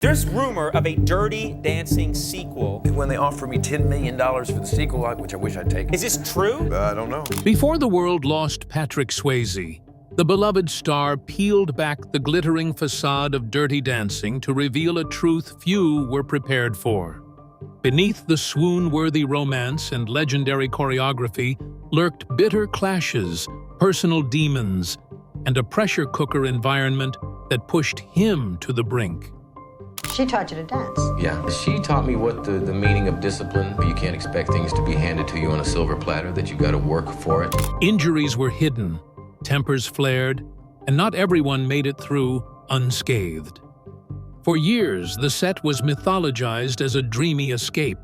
There's rumor of a Dirty Dancing sequel. When they offer me $10 million for the sequel, which I wish I'd take. Is this true? I don't know. Before the world lost Patrick Swayze, the beloved star peeled back the glittering facade of Dirty Dancing to reveal a truth few were prepared for. Beneath the swoon-worthy romance and legendary choreography lurked bitter clashes, personal demons, and a pressure cooker environment that pushed him to the brink. She taught you to dance. Yeah, she taught me what the meaning of discipline. You can't expect things to be handed to you on a silver platter, that you got to work for it. Injuries were hidden, tempers flared, and not everyone made it through unscathed. For years, the set was mythologized as a dreamy escape.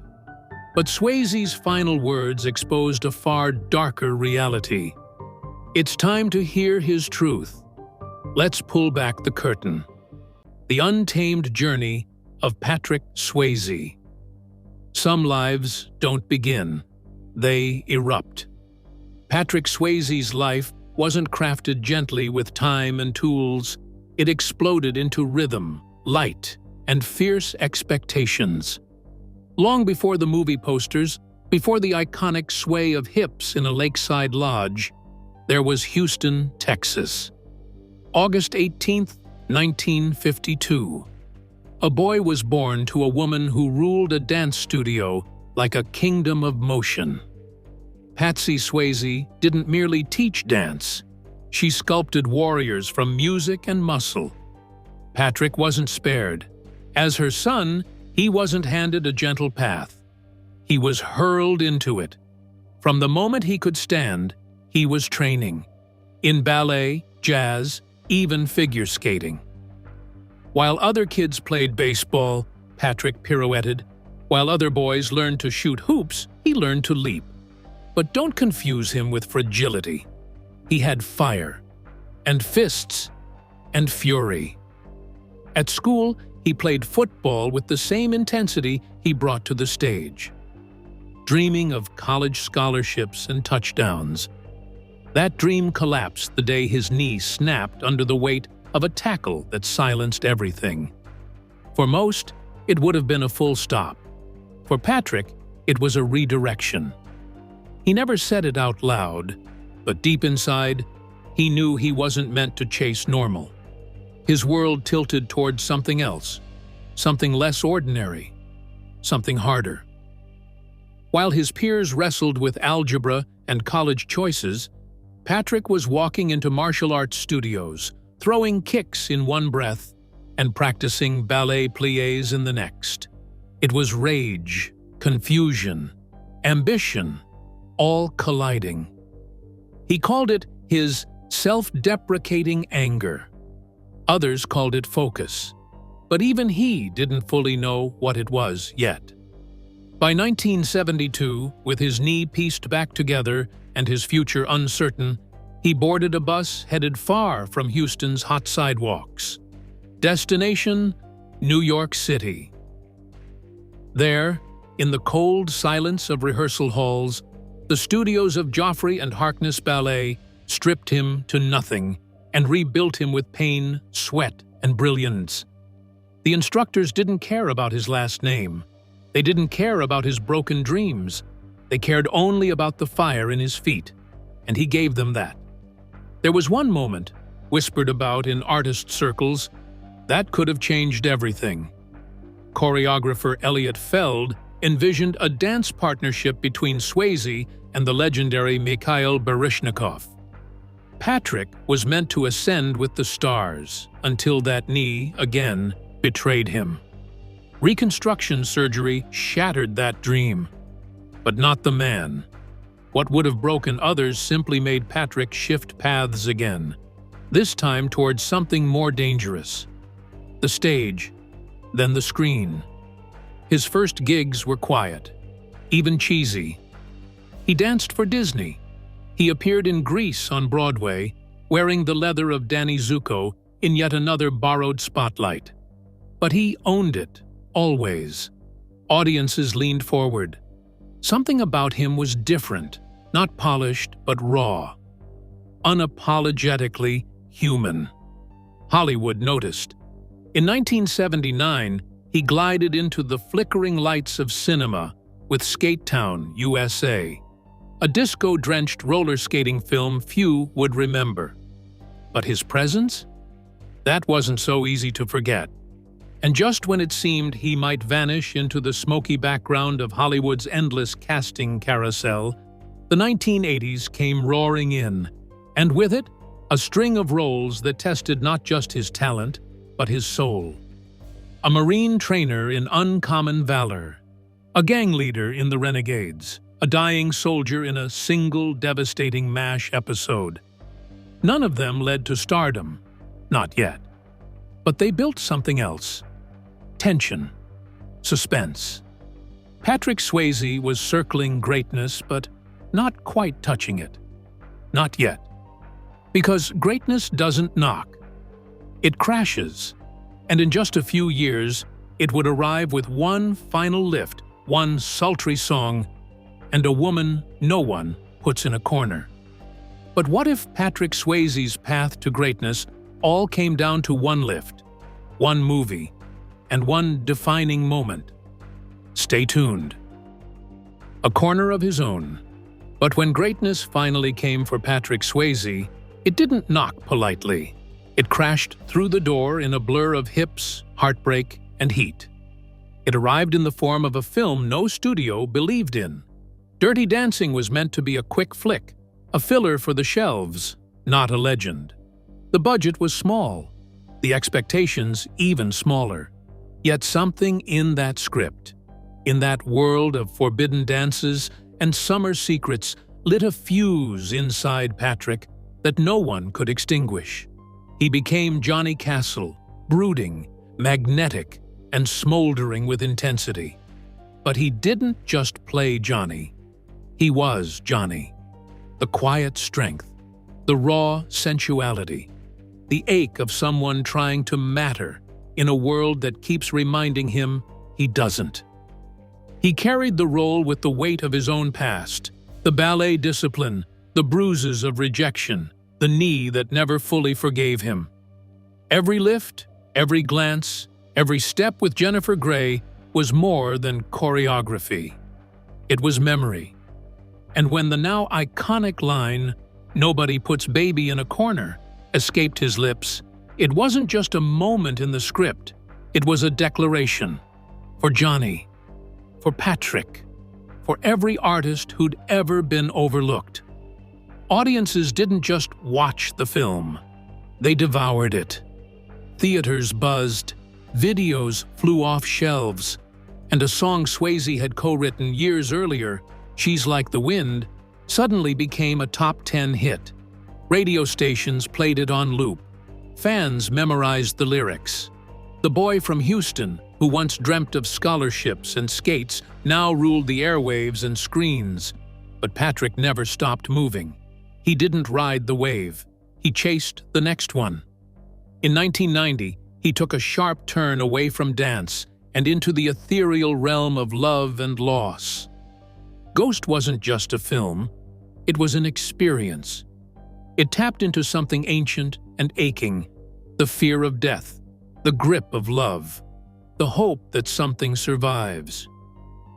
But Swayze's final words exposed a far darker reality. It's time to hear his truth. Let's pull back the curtain. The untamed journey of Patrick Swayze. Some lives don't begin, they erupt. Patrick Swayze's life wasn't crafted gently with time and tools. It exploded into rhythm, light, and fierce expectations. Long before the movie posters, before the iconic sway of hips in a lakeside lodge, there was Houston, Texas. August 18th, 1952. A boy was born to a woman who ruled a dance studio like a kingdom of motion. Patsy Swayze didn't merely teach dance. She sculpted warriors from music and muscle. Patrick wasn't spared. As her son, he wasn't handed a gentle path. He was hurled into it. From the moment he could stand, he was training. In ballet, jazz, even figure skating. While other kids played baseball, Patrick pirouetted. While other boys learned to shoot hoops, he learned to leap. But don't confuse him with fragility. He had fire, and fists, and fury. At school, he played football with the same intensity he brought to the stage. Dreaming of college scholarships and touchdowns. That dream collapsed the day his knee snapped under the weight of a tackle that silenced everything. For most, it would have been a full stop. For Patrick, it was a redirection. He never said it out loud, but deep inside, he knew he wasn't meant to chase normal. His world tilted towards something else, something less ordinary, something harder. While his peers wrestled with algebra and college choices, Patrick was walking into martial arts studios, throwing kicks in one breath and practicing ballet pliés in the next. It was rage, confusion, ambition, all colliding. He called it his self-deprecating anger. Others called it focus, but even he didn't fully know what it was yet. By 1972, with his knee pieced back together and his future uncertain, he boarded a bus headed far from Houston's hot sidewalks. Destination, New York City. There, in the cold silence of rehearsal halls, the studios of Joffrey and Harkness Ballet stripped him to nothing and rebuilt him with pain, sweat, and brilliance. The instructors didn't care about his last name. They didn't care about his broken dreams. They cared only about the fire in his feet, and he gave them that. There was one moment, whispered about in artist circles, that could have changed everything. Choreographer Elliot Feld envisioned a dance partnership between Swayze and the legendary Mikhail Baryshnikov. Patrick was meant to ascend with the stars until that knee, again, betrayed him. Reconstruction surgery shattered that dream, but not the man. What would have broken others simply made Patrick shift paths again, this time towards something more dangerous. The stage, then the screen. His first gigs were quiet, even cheesy. He danced for Disney. He appeared in Grease on Broadway, wearing the leather of Danny Zuko in yet another borrowed spotlight. But he owned it, always. Audiences leaned forward. Something about him was different, not polished but raw. Unapologetically human. Hollywood noticed. In 1979, he glided into the flickering lights of cinema with Skate Town, USA, a disco-drenched roller skating film few would remember. But his presence? That wasn't so easy to forget. And just when it seemed he might vanish into the smoky background of Hollywood's endless casting carousel, the 1980s came roaring in, and with it, a string of roles that tested not just his talent, but his soul. A Marine trainer in Uncommon Valor, a gang leader in The Renegades, a dying soldier in a single devastating MASH episode. None of them led to stardom, not yet. But they built something else. Tension. Suspense. Patrick Swayze was circling greatness, but not quite touching it. Not yet. Because greatness doesn't knock. It crashes. And in just a few years, it would arrive with one final lift, one sultry song, and a woman no one puts in a corner. But what if Patrick Swayze's path to greatness all came down to one lift, one movie, and one defining moment? Stay tuned. A corner of his own. But when greatness finally came for Patrick Swayze, it didn't knock politely. It crashed through the door in a blur of hips, heartbreak, and heat. It arrived in the form of a film no studio believed in. Dirty Dancing was meant to be a quick flick, a filler for the shelves, not a legend. The budget was small, the expectations even smaller. Yet something in that script, in that world of forbidden dances and summer secrets, lit a fuse inside Patrick that no one could extinguish. He became Johnny Castle, brooding, magnetic, and smoldering with intensity. But he didn't just play Johnny. He was Johnny. The quiet strength, the raw sensuality, the ache of someone trying to matter in a world that keeps reminding him he doesn't. He carried the role with the weight of his own past, the ballet discipline, the bruises of rejection, the knee that never fully forgave him. Every lift, every glance, every step with Jennifer Grey was more than choreography. It was memory. And when the now iconic line, "Nobody puts baby in a corner," escaped his lips, it wasn't just a moment in the script, it was a declaration. For Johnny, for Patrick, for every artist who'd ever been overlooked. Audiences didn't just watch the film, they devoured it. Theaters buzzed, videos flew off shelves, and a song Swayze had co-written years earlier, "She's Like the Wind," suddenly became a top 10 hit. Radio stations played it on loop. Fans memorized the lyrics. The boy from Houston, who once dreamt of scholarships and skates, now ruled the airwaves and screens. But Patrick never stopped moving. He didn't ride the wave. He chased the next one. In 1990, he took a sharp turn away from dance and into the ethereal realm of love and loss. Ghost wasn't just a film, it was an experience. It tapped into something ancient and aching, the fear of death, the grip of love, the hope that something survives.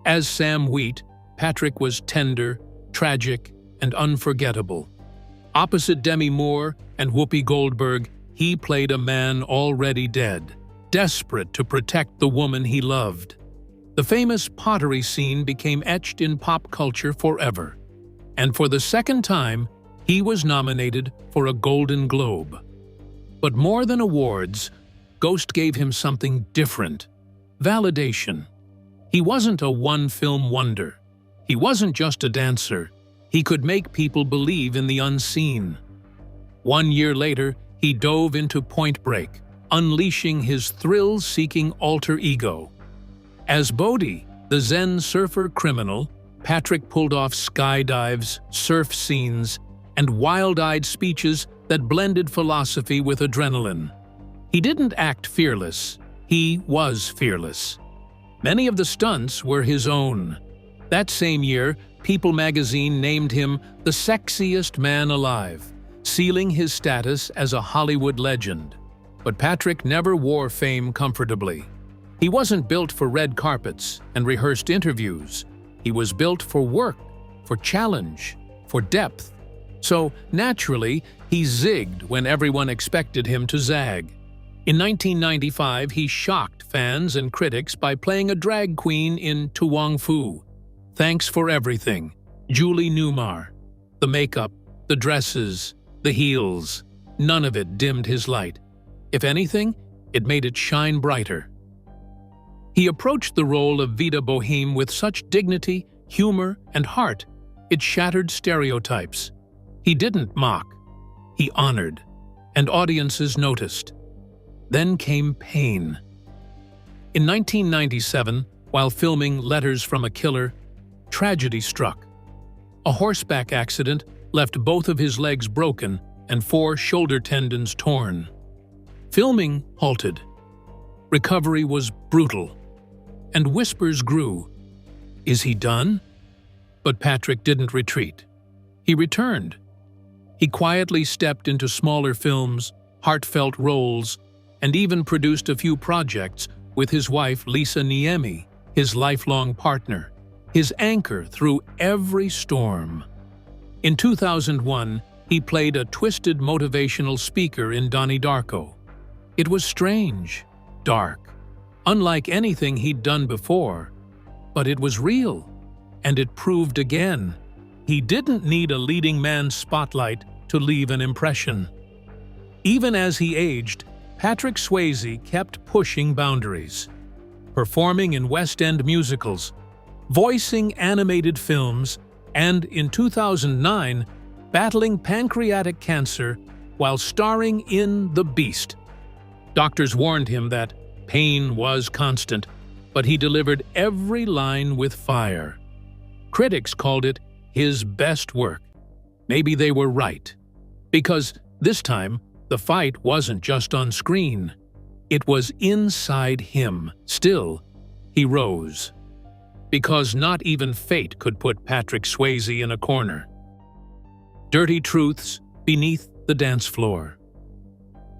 As Sam Wheat, Patrick was tender, tragic, and unforgettable. Opposite Demi Moore and Whoopi Goldberg, he played a man already dead, desperate to protect the woman he loved. The famous pottery scene became etched in pop culture forever. And for the second time, he was nominated for a Golden Globe. But more than awards, Ghost gave him something different: validation. He wasn't a one-film wonder. He wasn't just a dancer. He could make people believe in the unseen. 1 year later, he dove into Point Break, unleashing his thrill-seeking alter ego. As Bodhi, the Zen surfer criminal, Patrick pulled off skydives, surf scenes, and wild-eyed speeches that blended philosophy with adrenaline. He didn't act fearless. He was fearless. Many of the stunts were his own. That same year, People magazine named him the sexiest man alive, sealing his status as a Hollywood legend. But Patrick never wore fame comfortably. He wasn't built for red carpets and rehearsed interviews. He was built for work, for challenge, for depth. So, naturally, he zigged when everyone expected him to zag. In 1995, he shocked fans and critics by playing a drag queen in To Wong Fu. Thanks for everything, Julie Newmar. The makeup, the dresses, the heels, none of it dimmed his light. If anything, it made it shine brighter. He approached the role of Vida Boheme with such dignity, humor, and heart, it shattered stereotypes. He didn't mock. He honored, and audiences noticed. Then came pain. In 1997, while filming Letters from a Killer, tragedy struck. A horseback accident left both of his legs broken and 4 shoulder tendons torn. Filming halted. Recovery was brutal, and whispers grew. Is he done? But Patrick didn't retreat. He returned. He quietly stepped into smaller films, heartfelt roles, and even produced a few projects with his wife Lisa Niemi, his lifelong partner, his anchor through every storm. In 2001, he played a twisted motivational speaker in Donnie Darko. It was strange, dark, unlike anything he'd done before, but it was real, and it proved again. He didn't need a leading man's spotlight to leave an impression. Even as he aged, Patrick Swayze kept pushing boundaries, performing in West End musicals, voicing animated films, and in 2009, battling pancreatic cancer while starring in The Beast. Doctors warned him that pain was constant, but he delivered every line with fire. Critics called it his best work. Maybe they were right, because this time, the fight wasn't just on screen. It was inside him. Still, he rose. Because not even fate could put Patrick Swayze in a corner. Dirty truths beneath the dance floor.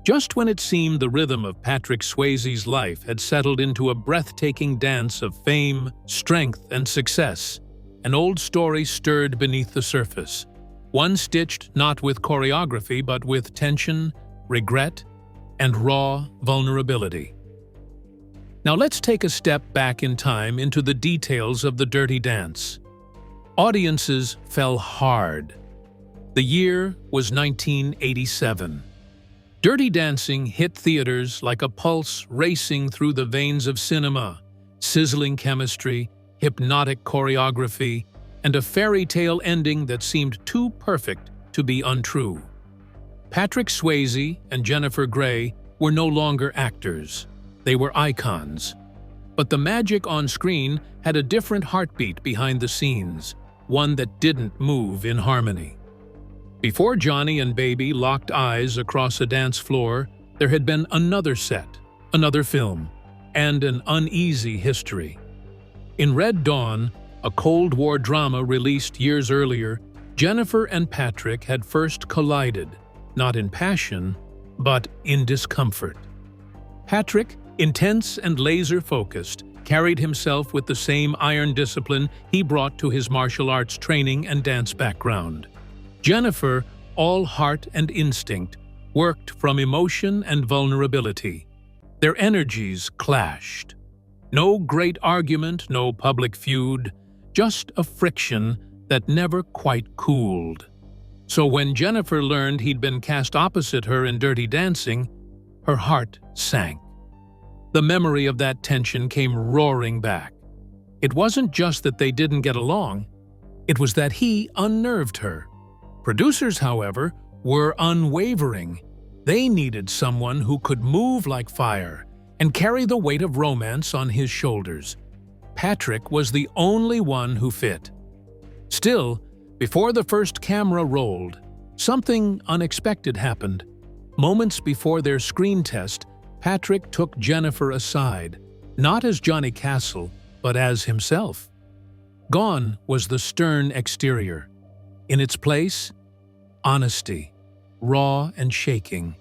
Just when it seemed the rhythm of Patrick Swayze's life had settled into a breathtaking dance of fame, strength, and success, an old story stirred beneath the surface. One stitched not with choreography but with tension, regret, and raw vulnerability. Now let's take a step back in time into the details of the Dirty Dance. Audiences fell hard. The year was 1987. Dirty Dancing hit theaters like a pulse racing through the veins of cinema, sizzling chemistry, hypnotic choreography, and a fairy tale ending that seemed too perfect to be untrue. Patrick Swayze and Jennifer Grey were no longer actors. They were icons. But the magic on screen had a different heartbeat behind the scenes, one that didn't move in harmony. Before Johnny and Baby locked eyes across a dance floor, there had been another set, another film, and an uneasy history. In Red Dawn, a Cold War drama released years earlier, Jennifer and Patrick had first collided, not in passion, but in discomfort. Patrick, intense and laser-focused, carried himself with the same iron discipline he brought to his martial arts training and dance background. Jennifer, all heart and instinct, worked from emotion and vulnerability. Their energies clashed. No great argument, no public feud, just a friction that never quite cooled. So when Jennifer learned he'd been cast opposite her in Dirty Dancing, her heart sank. The memory of that tension came roaring back. It wasn't just that they didn't get along, it was that he unnerved her. Producers, however, were unwavering. They needed someone who could move like fire and carry the weight of romance on his shoulders. Patrick was the only one who fit. Still, before the first camera rolled, something unexpected happened. Moments before their screen test, Patrick took Jennifer aside, not as Johnny Castle, but as himself. Gone was the stern exterior. In its place, honesty, raw and shaking.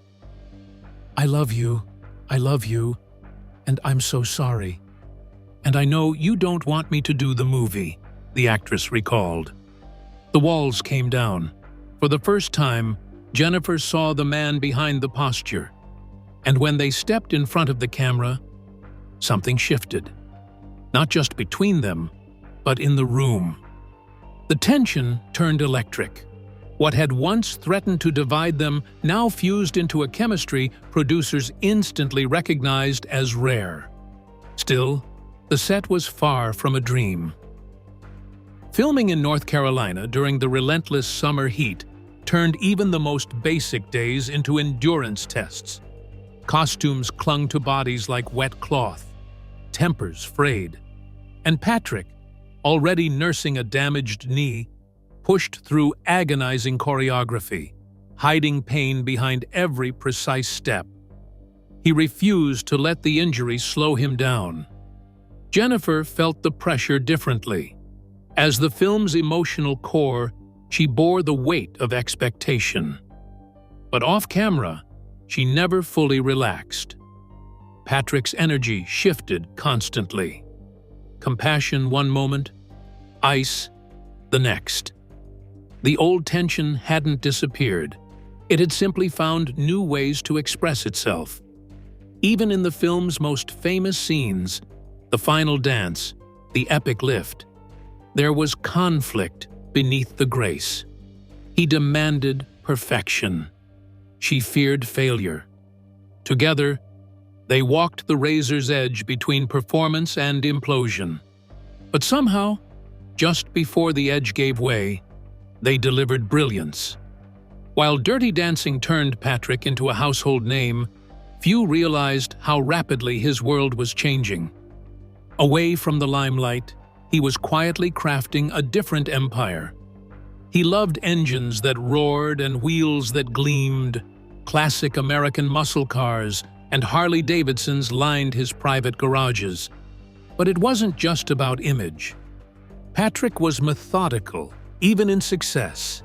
I love you, and I'm so sorry. And I know you don't want me to do the movie," the actress recalled. The walls came down. For the first time, Jennifer saw the man behind the posture. And when they stepped in front of the camera, something shifted. Not just between them, but in the room. The tension turned electric. What had once threatened to divide them now fused into a chemistry producers instantly recognized as rare. Still, the set was far from a dream. Filming in North Carolina during the relentless summer heat turned even the most basic days into endurance tests. Costumes clung to bodies like wet cloth, tempers frayed, and Patrick, already nursing a damaged knee, pushed through agonizing choreography, hiding pain behind every precise step. He refused to let the injury slow him down. Jennifer felt the pressure differently. As the film's emotional core, she bore the weight of expectation. But off-camera, she never fully relaxed. Patrick's energy shifted constantly. Compassion one moment, ice the next. The old tension hadn't disappeared. It had simply found new ways to express itself. Even in the film's most famous scenes, the final dance, the epic lift, there was conflict beneath the grace. He demanded perfection. She feared failure. Together, they walked the razor's edge between performance and implosion. But somehow, just before the edge gave way, they delivered brilliance. While Dirty Dancing turned Patrick into a household name, few realized how rapidly his world was changing. Away from the limelight, he was quietly crafting a different empire. He loved engines that roared and wheels that gleamed. Classic American muscle cars and Harley-Davidsons lined his private garages. But it wasn't just about image. Patrick was methodical, even in success.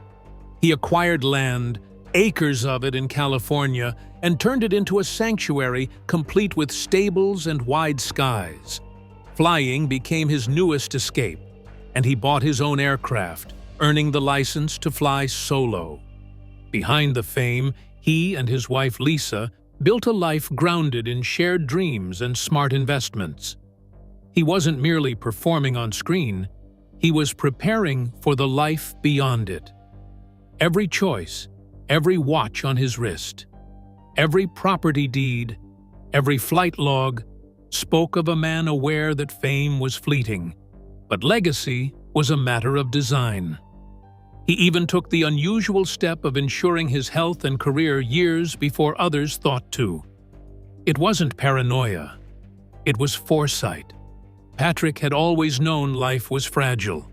He acquired land, acres of it in California, and turned it into a sanctuary complete with stables and wide skies. Flying became his newest escape, and he bought his own aircraft, earning the license to fly solo. Behind the fame, he and his wife Lisa built a life grounded in shared dreams and smart investments. He wasn't merely performing on screen, he was preparing for the life beyond it. Every choice, every watch on his wrist, every property deed, every flight log spoke of a man aware that fame was fleeting, but legacy was a matter of design. He even took the unusual step of ensuring his health and career years before others thought to. It wasn't paranoia. It was foresight. Patrick had always known life was fragile.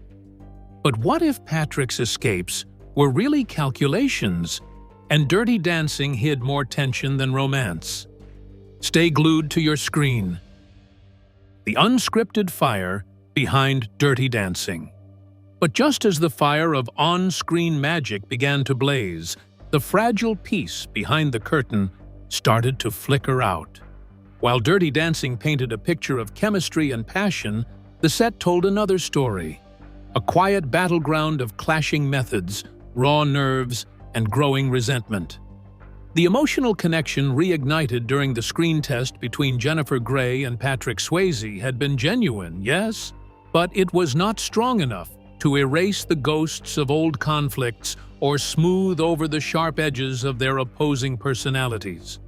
But what if Patrick's escapes were really calculations, and Dirty Dancing hid more tension than romance? Stay glued to your screen. The unscripted fire behind Dirty Dancing. But just as the fire of on-screen magic began to blaze, the fragile piece behind the curtain started to flicker out. While Dirty Dancing painted a picture of chemistry and passion, the set told another story. A quiet battleground of clashing methods, raw nerves, and growing resentment. The emotional connection reignited during the screen test between Jennifer Grey and Patrick Swayze had been genuine, yes, but it was not strong enough to erase the ghosts of old conflicts or smooth over the sharp edges of their opposing personalities.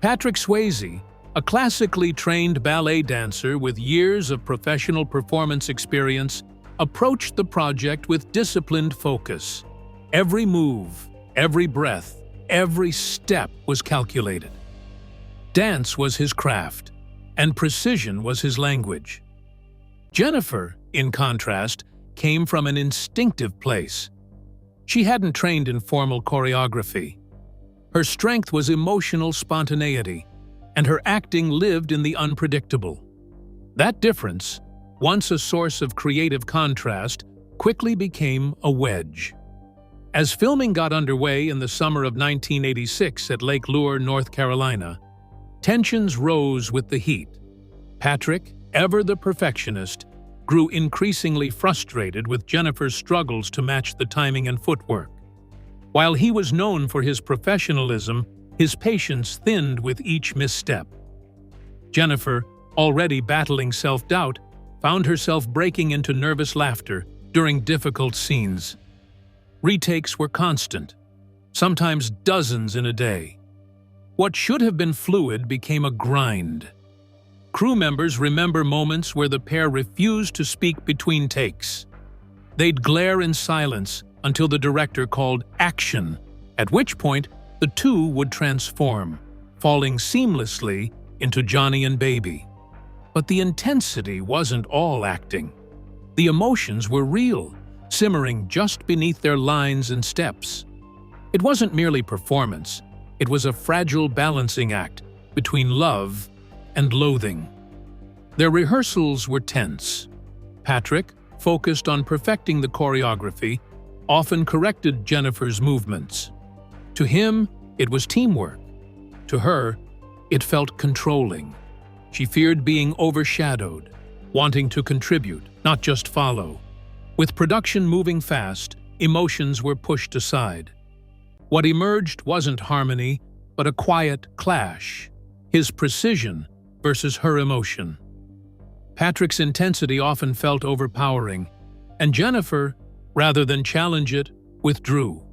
Patrick Swayze, a classically trained ballet dancer with years of professional performance experience, approached the project with disciplined focus. Every move, every breath, every step was calculated. Dance was his craft, and precision was his language. Jennifer, in contrast, came from an instinctive place. She hadn't trained in formal choreography. Her strength was emotional spontaneity, and her acting lived in the unpredictable. That difference, once a source of creative contrast, quickly became a wedge. As filming got underway in the summer of 1986 at Lake Lure, North Carolina, tensions rose with the heat. Patrick, ever the perfectionist, grew increasingly frustrated with Jennifer's struggles to match the timing and footwork. While he was known for his professionalism, his patience thinned with each misstep. Jennifer, already battling self-doubt, found herself breaking into nervous laughter during difficult scenes. Retakes were constant, sometimes dozens in a day. What should have been fluid became a grind. Crew members remember moments where the pair refused to speak between takes. They'd glare in silence until the director called action, at which point the two would transform, falling seamlessly into Johnny and Baby. But the intensity wasn't all acting. The emotions were real, simmering just beneath their lines and steps. It wasn't merely performance, it was a fragile balancing act between love and loathing. Their rehearsals were tense. Patrick, focused on perfecting the choreography, often corrected Jennifer's movements. To him, it was teamwork. To her, it felt controlling. She feared being overshadowed, wanting to contribute, not just follow. With production moving fast, emotions were pushed aside. What emerged wasn't harmony, but a quiet clash. His precision versus her emotion. Patrick's intensity often felt overpowering, and Jennifer, rather than challenge it, withdrew.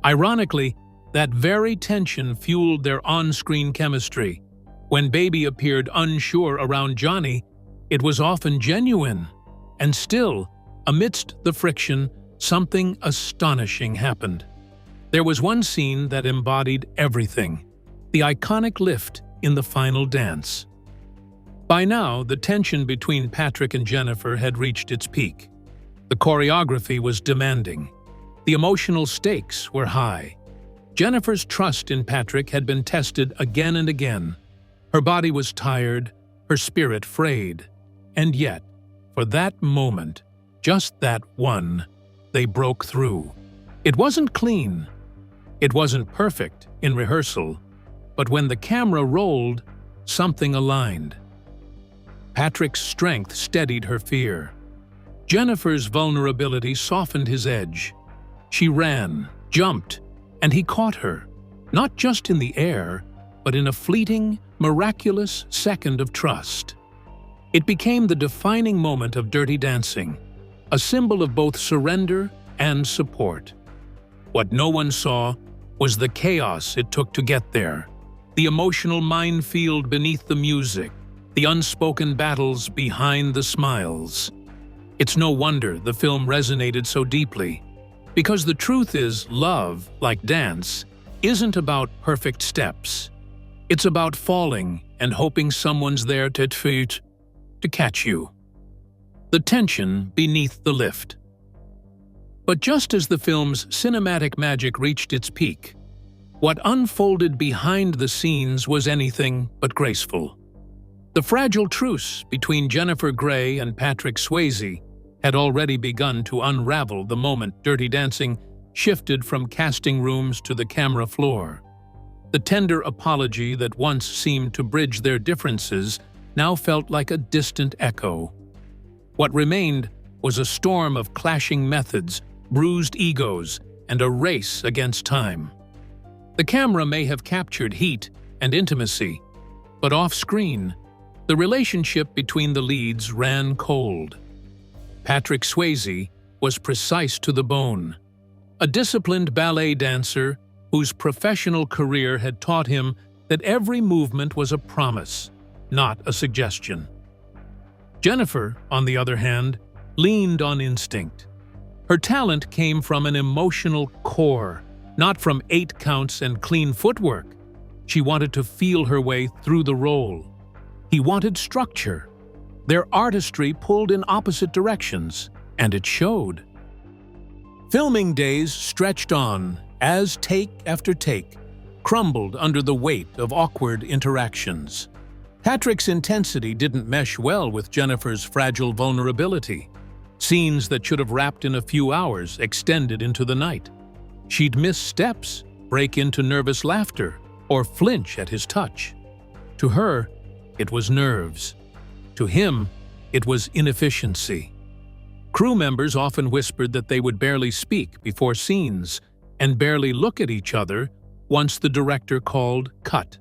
Ironically, that very tension fueled their on-screen chemistry. When Baby appeared unsure around Johnny, it was often genuine. And still, amidst the friction, something astonishing happened. There was one scene that embodied everything: the iconic lift in the final dance. By now, the tension between Patrick and Jennifer had reached its peak. The choreography was demanding. The emotional stakes were high. Jennifer's trust in Patrick had been tested again and again. Her body was tired, her spirit frayed. And yet, for that moment, just that one, they broke through. It wasn't clean. It wasn't perfect in rehearsal. But when the camera rolled, something aligned. Patrick's strength steadied her fear. Jennifer's vulnerability softened his edge. She ran, jumped, and he caught her, not just in the air, but in a fleeting, miraculous second of trust. It became the defining moment of Dirty Dancing, a symbol of both surrender and support. What no one saw was the chaos it took to get there, the emotional minefield beneath the music, the unspoken battles behind the smiles. It's no wonder the film resonated so deeply, because the truth is, love, like dance, isn't about perfect steps. It's about falling and hoping someone's there to catch you. The tension beneath the lift. But just as the film's cinematic magic reached its peak, what unfolded behind the scenes was anything but graceful. The fragile truce between Jennifer Grey and Patrick Swayze had already begun to unravel the moment Dirty Dancing shifted from casting rooms to the camera floor. The tender apology that once seemed to bridge their differences now felt like a distant echo. What remained was a storm of clashing methods, bruised egos, and a race against time. The camera may have captured heat and intimacy, but off-screen, the relationship between the leads ran cold. Patrick Swayze was precise to the bone, a disciplined ballet dancer whose professional career had taught him that every movement was a promise, not a suggestion. Jennifer, on the other hand, leaned on instinct. Her talent came from an emotional core, not from 8 counts and clean footwork. She wanted to feel her way through the role. He wanted structure. Their artistry pulled in opposite directions, and it showed. Filming days stretched on as take after take crumbled under the weight of awkward interactions. Patrick's intensity didn't mesh well with Jennifer's fragile vulnerability. Scenes that should have wrapped in a few hours extended into the night. She'd miss steps, break into nervous laughter, or flinch at his touch. To her, it was nerves. To him, it was inefficiency. Crew members often whispered that they would barely speak before scenes and barely look at each other once the director called cut.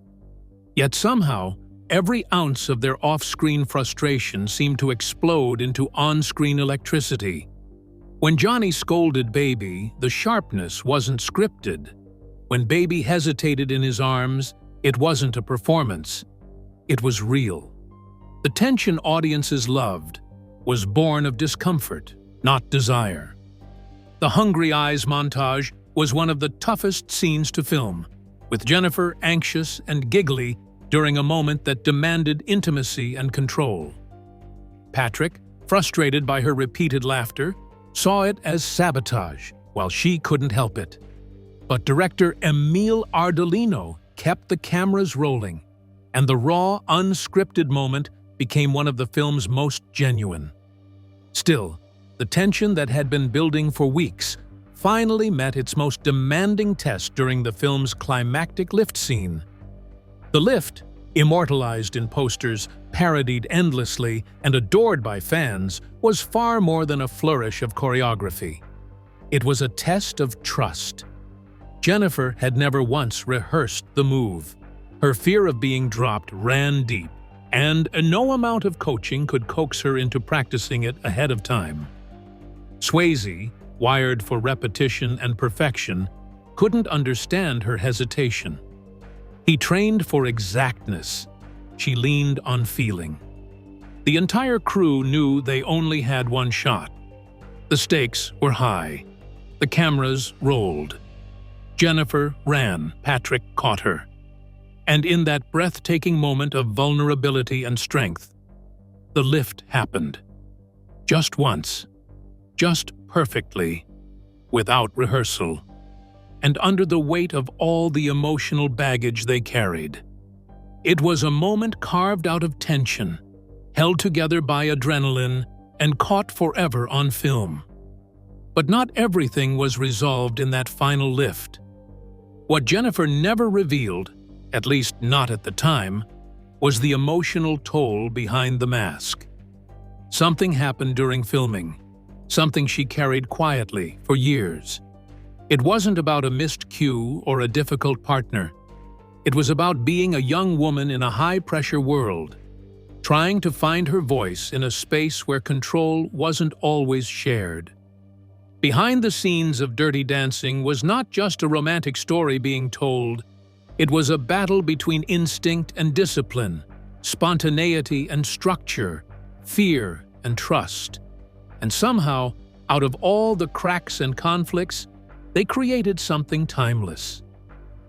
Yet somehow, every ounce of their off-screen frustration seemed to explode into on-screen electricity. When Johnny scolded Baby, the sharpness wasn't scripted. When Baby hesitated in his arms, it wasn't a performance. It was real. The tension audiences loved was born of discomfort, not desire. The Hungry Eyes montage was one of the toughest scenes to film, with Jennifer anxious and giggly during a moment that demanded intimacy and control. Patrick, frustrated by her repeated laughter, saw it as sabotage, while she couldn't help it. But director Emile Ardolino kept the cameras rolling, and the raw, unscripted moment became one of the film's most genuine. Still, the tension that had been building for weeks finally met its most demanding test during the film's climactic lift scene. The lift, immortalized in posters, parodied endlessly, and adored by fans, was far more than a flourish of choreography. It was a test of trust. Jennifer had never once rehearsed the move. Her fear of being dropped ran deep, and no amount of coaching could coax her into practicing it ahead of time. Swayze, wired for repetition and perfection, couldn't understand her hesitation. He trained for exactness. She leaned on feeling. The entire crew knew they only had one shot. The stakes were high. The cameras rolled. Jennifer ran. Patrick caught her. And in that breathtaking moment of vulnerability and strength, the lift happened. Just once. Just perfectly. Without rehearsal. And under the weight of all the emotional baggage they carried. It was a moment carved out of tension, held together by adrenaline, and caught forever on film. But not everything was resolved in that final lift. What Jennifer never revealed, at least not at the time, was the emotional toll behind the mask. Something happened during filming, something she carried quietly for years. It wasn't about a missed cue or a difficult partner. It was about being a young woman in a high-pressure world, trying to find her voice in a space where control wasn't always shared. Behind the scenes of Dirty Dancing was not just a romantic story being told. It was a battle between instinct and discipline, spontaneity and structure, fear and trust. And somehow, out of all the cracks and conflicts, they created something timeless.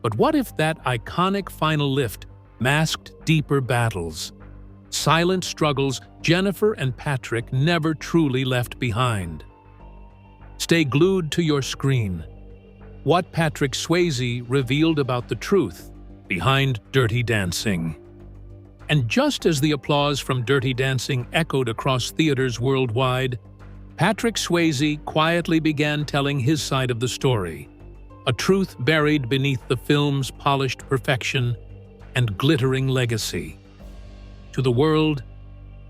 But what if that iconic final lift masked deeper battles, silent struggles Jennifer and Patrick never truly left behind? Stay glued to your screen. What Patrick Swayze revealed about the truth behind Dirty Dancing. And just as the applause from Dirty Dancing echoed across theaters worldwide, Patrick Swayze quietly began telling his side of the story, a truth buried beneath the film's polished perfection and glittering legacy. To the world,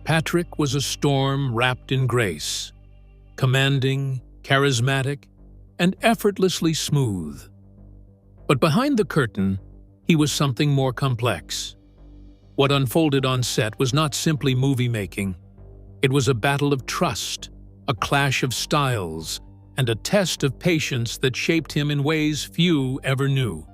Patrick was a storm wrapped in grace, commanding, charismatic, and effortlessly smooth. But behind the curtain, he was something more complex. What unfolded on set was not simply movie-making. It was a battle of trust, a clash of styles, and a test of patience that shaped him in ways few ever knew.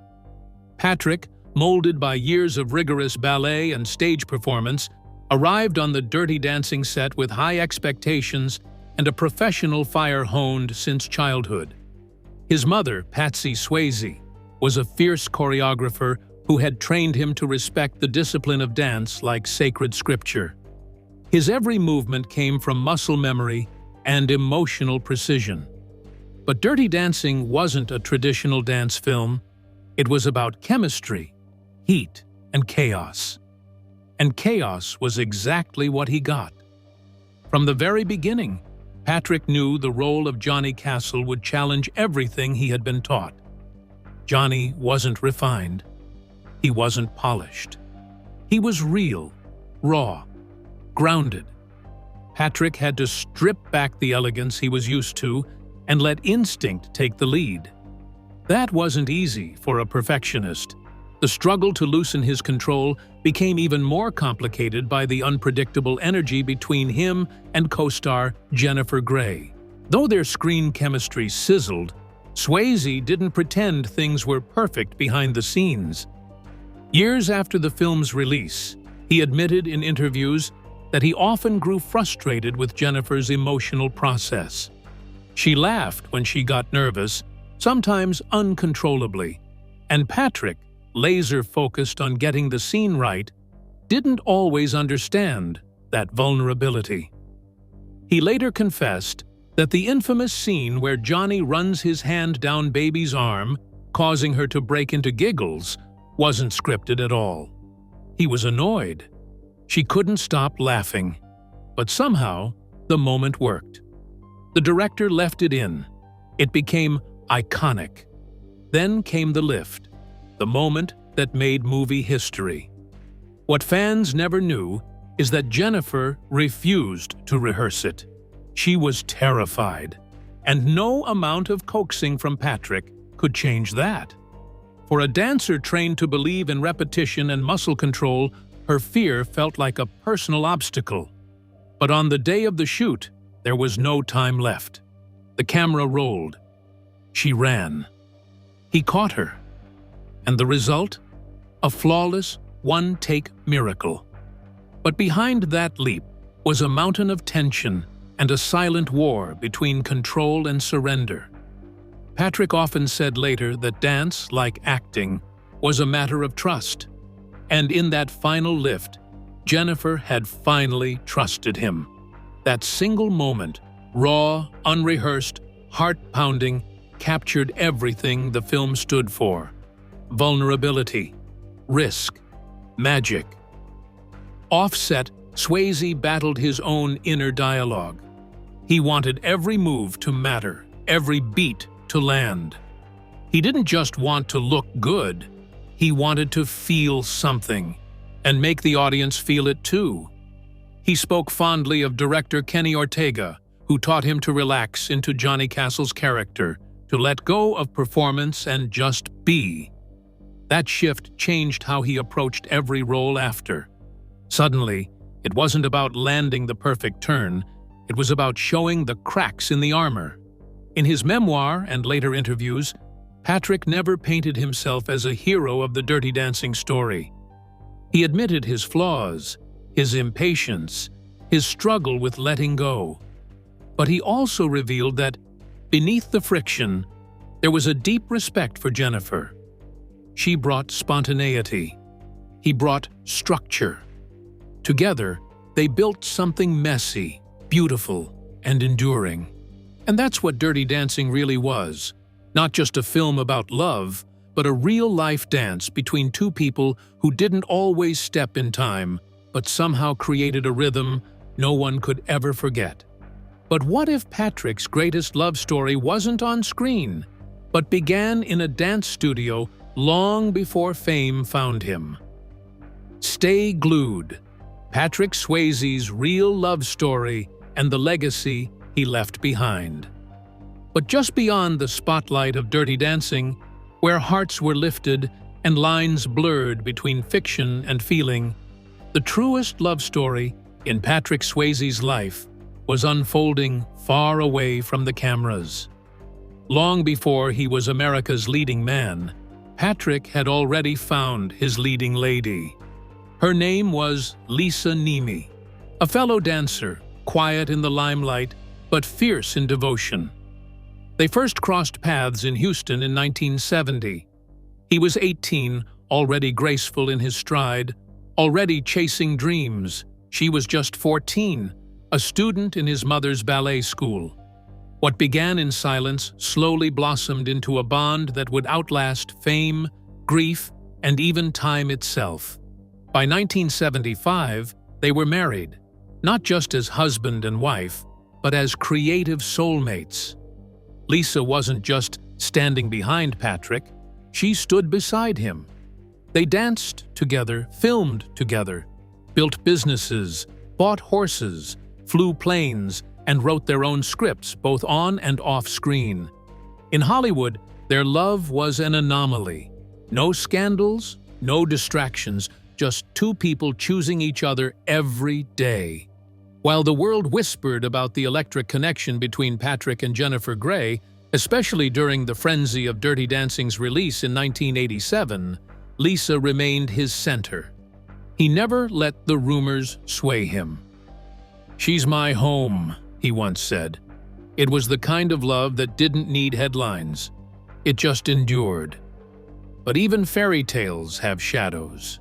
Patrick, molded by years of rigorous ballet and stage performance, arrived on the Dirty Dancing set with high expectations and a professional fire honed since childhood. His mother, Patsy Swayze, was a fierce choreographer who had trained him to respect the discipline of dance like sacred scripture. His every movement came from muscle memory and emotional precision. But Dirty Dancing wasn't a traditional dance film. It was about chemistry, heat, and chaos. And chaos was exactly what he got. From the very beginning, Patrick knew the role of Johnny Castle would challenge everything he had been taught. Johnny wasn't refined. He wasn't polished. He was real, raw, grounded. Patrick had to strip back the elegance he was used to and let instinct take the lead. That wasn't easy for a perfectionist. The struggle to loosen his control became even more complicated by the unpredictable energy between him and co-star Jennifer Grey. Though their screen chemistry sizzled, Swayze didn't pretend things were perfect behind the scenes. Years after the film's release, he admitted in interviews that he often grew frustrated with Jennifer's emotional process. She laughed when she got nervous, sometimes uncontrollably, and Patrick, laser-focused on getting the scene right, didn't always understand that vulnerability. He later confessed that the infamous scene where Johnny runs his hand down Baby's arm, causing her to break into giggles, wasn't scripted at all. He was annoyed. She couldn't stop laughing, but somehow the moment worked. The director left it in. It became iconic. Then came the lift, the moment that made movie history. What fans never knew is that Jennifer refused to rehearse it. She was terrified, and no amount of coaxing from Patrick could change that. For a dancer trained to believe in repetition and muscle control, her fear felt like a personal obstacle. But on the day of the shoot, there was no time left. The camera rolled. She ran. He caught her. And the result? A flawless, one-take miracle. But behind that leap was a mountain of tension and a silent war between control and surrender. Patrick often said later that dance, like acting, was a matter of trust. And in that final lift, Jennifer had finally trusted him. That single moment, raw, unrehearsed, heart-pounding, captured everything the film stood for: vulnerability, risk, magic. Off-set, Swayze battled his own inner dialogue. He wanted every move to matter, every beat to land. He didn't just want to look good, he wanted to feel something, and make the audience feel it too. He spoke fondly of director Kenny Ortega, who taught him to relax into Johnny Castle's character, to let go of performance and just be. That shift changed how he approached every role after. Suddenly, it wasn't about landing the perfect turn, it was about showing the cracks in the armor. In his memoir and later interviews, Patrick never painted himself as a hero of the Dirty Dancing story. He admitted his flaws, his impatience, his struggle with letting go. But he also revealed that, beneath the friction, there was a deep respect for Jennifer. She brought spontaneity. He brought structure. Together, they built something messy, beautiful, and enduring. And that's what Dirty Dancing really was. Not just a film about love, but a real-life dance between two people who didn't always step in time, but somehow created a rhythm no one could ever forget. But what if Patrick's greatest love story wasn't on screen, but began in a dance studio long before fame found him? Stay glued. Patrick Swayze's real love story and the legacy he left behind. But just beyond the spotlight of Dirty Dancing, where hearts were lifted and lines blurred between fiction and feeling, the truest love story in Patrick Swayze's life was unfolding far away from the cameras. Long before he was America's leading man, Patrick had already found his leading lady. Her name was Lisa Niemi, a fellow dancer, quiet in the limelight, but fierce in devotion. They first crossed paths in Houston in 1970. He was 18, already graceful in his stride, already chasing dreams. She was just 14, a student in his mother's ballet school. What began in silence slowly blossomed into a bond that would outlast fame, grief, and even time itself. By 1975, they were married, not just as husband and wife, but as creative soulmates. Lisa wasn't just standing behind Patrick, She stood beside him. They danced together, filmed together, built businesses, bought horses, flew planes, and wrote their own scripts both on and off screen. In Hollywood, their love was an anomaly. No scandals, no distractions, just two people choosing each other every day. While the world whispered about the electric connection between Patrick and Jennifer Grey, especially during the frenzy of Dirty Dancing's release in 1987, Lisa remained his center. He never let the rumors sway him. "She's my home," he once said. It was the kind of love that didn't need headlines. It just endured. But even fairy tales have shadows.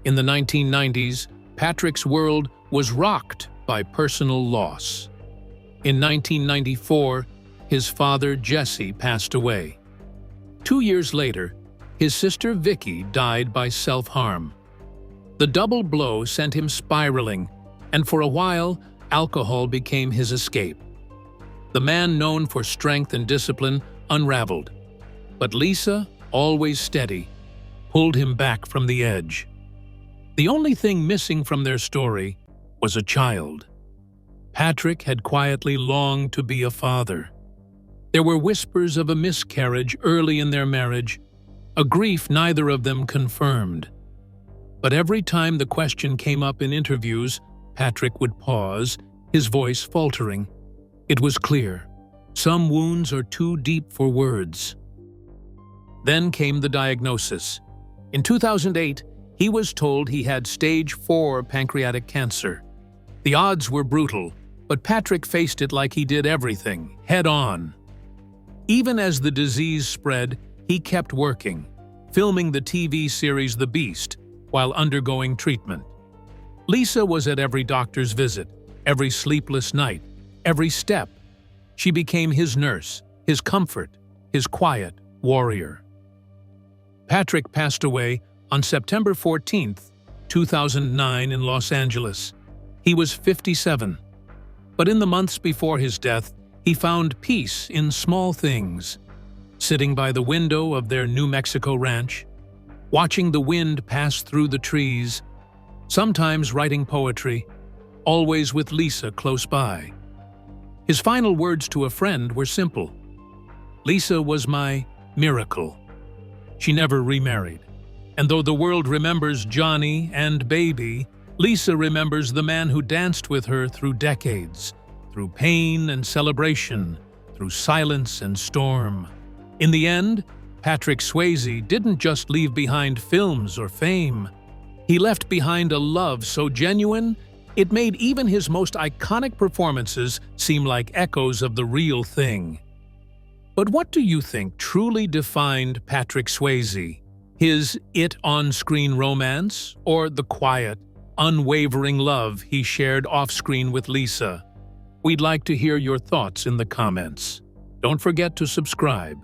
In the 1990s, Patrick's world was rocked by personal loss. In 1994, his father, Jesse, passed away. 2 years later, his sister, Vicky, died by self-harm. The double blow sent him spiraling, and for a while, alcohol became his escape. The man known for strength and discipline unraveled. But Lisa, always steady, pulled him back from the edge. The only thing missing from their story was a child. Patrick had quietly longed to be a father. There were whispers of a miscarriage early in their marriage, a grief neither of them confirmed. But every time the question came up in interviews, Patrick would pause, his voice faltering. It was clear. Some wounds are too deep for words. Then came the diagnosis. In 2008, he was told he had stage 4 pancreatic cancer. The odds were brutal, but Patrick faced it like he did everything, head on. Even as the disease spread, he kept working, filming the TV series The Beast while undergoing treatment. Lisa was at every doctor's visit, every sleepless night, every step. She became his nurse, his comfort, his quiet warrior. Patrick passed away on September 14, 2009 in Los Angeles. He was 57. But in the months before his death, he found peace in small things. Sitting by the window of their New Mexico ranch, watching the wind pass through the trees, sometimes writing poetry, always with Lisa close by. His final words to a friend were simple. "Lisa was my miracle." She never remarried. And though the world remembers Johnny and Baby, Lisa remembers the man who danced with her through decades, through pain and celebration, through silence and storm. In the end, Patrick Swayze didn't just leave behind films or fame. He left behind a love so genuine, it made even his most iconic performances seem like echoes of the real thing. But what do you think truly defined Patrick Swayze? His on-screen romance, or the quiet, unwavering love he shared off-screen with Lisa? We'd like to hear your thoughts in the comments. Don't forget to subscribe.